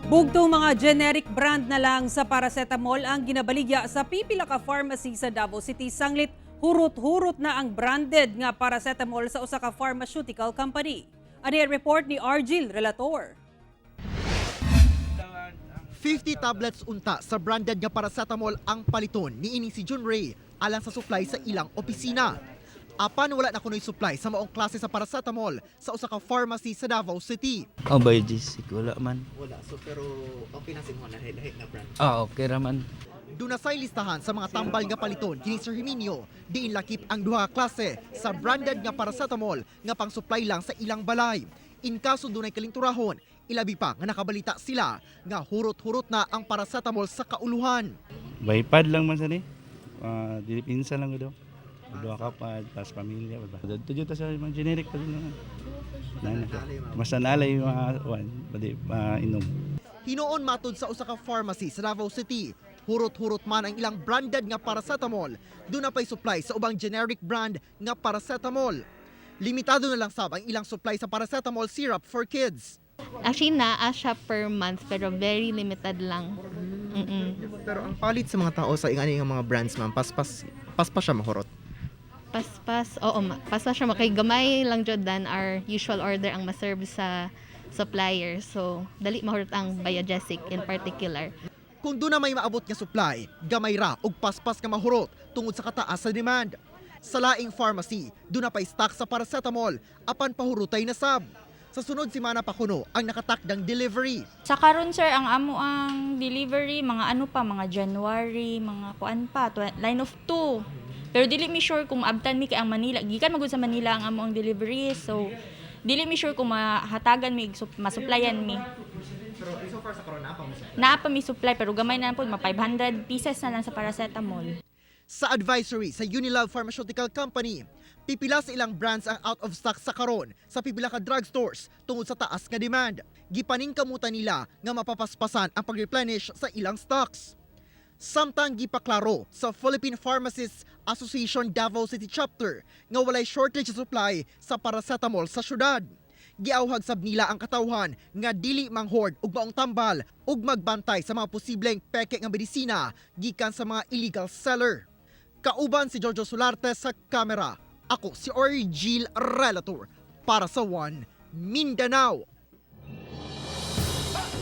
Bugtong mga generic brand na lang sa paracetamol ang ginabaligya sa pipila ka pharmacy sa Davao City. Sanglit, hurot-hurot na ang branded nga paracetamol sa usa ka pharmaceutical company. Ani ang report ni Argil Relator. 50 tablets unta sa branded nga paracetamol ang paliton niini si Jun Ray alang sa supply sa ilang opisina. Apan wala na kunoy supply sa maong klase sa paracetamol sa usa ka pharmacy sa Davao City. Oh, biologic, wala man. Wala, so pero ang pinasin mo na lahi na brand. Okay raman. Doon na say listahan sa mga tambal nga paliton kini Sir Himinio, diin lakip ang duha ka klase sa branded nga paracetamol nga pang-supply lang sa ilang balay. In kaso dunay kalinturahon, ilabi pa nga nakabalita sila nga hurot-hurot na ang paracetamol sa kauluhan. Baypad lang man sa ni. Dili pinsa lang daw. Dua kapad, tas pamilya. Dito dito sa mga generic pa din. Mas nalay yung mga pwede inom. Hinoon matod sa usa ka pharmacy sa Davao City, hurot-hurot man ang ilang branded nga paracetamol, doon na pa'y supply sa ubang generic brand nga paracetamol. Limitado na lang sab ang ilang supply sa paracetamol syrup for kids. Actually, naa siya per month pero very limited lang. Pero ang palit sa mga tao sa ingani nga mga brands ma'am, paspas siya mahurot. Paspas, oo, paspas siya. Kay gamay lang jud than our usual order ang maserve sa supplier. So, dali mahurot ang biogesic in particular. Kung doon na may maabot nga supply, gamay ra og paspas nga mahurot tungod sa kataas sa demand. Sa laing pharmacy, doon na pa'y stock sa paracetamol, apan pahurutay na sab. Sa sunod simana pa kuno ang nakatakdang delivery. Sa karon sir, ang amo ang delivery, mga ano pa, mga January, mga kuan pa, line of 2. Pero dili mi sure kung abtan mi kay ang Manila. Gikan magud sa Manila ang amo ang delivery. So, dili mi sure kung mahatagan mi, masupplyan mi. Pero so far sa corona pa mo siya. Naa pa mi supply, pero gamay na po, 500 pieces na lang sa paracetamol. Sa advisory sa Unilove Pharmaceutical Company, pipila sa ilang brands ang out of stock sa karon sa pipila ka drugstores tungod sa taas nga demand. Gipaning kamutan nila nga mapapaspasan ang pag-replenish sa ilang stocks. Samtang gipaklaro sa Philippine Pharmacists Association Davao City Chapter nga walay shortage sa supply sa paracetamol sa syudad. Giawhag sab nila ang katawhan nga dili manghord og maong tambal ug magbantay sa mga posibleng peke nga medisina gikan sa mga illegal seller. Kauban si Jojo Solarte sa kamera. Ako si Argil Relator para sa One Mindanao.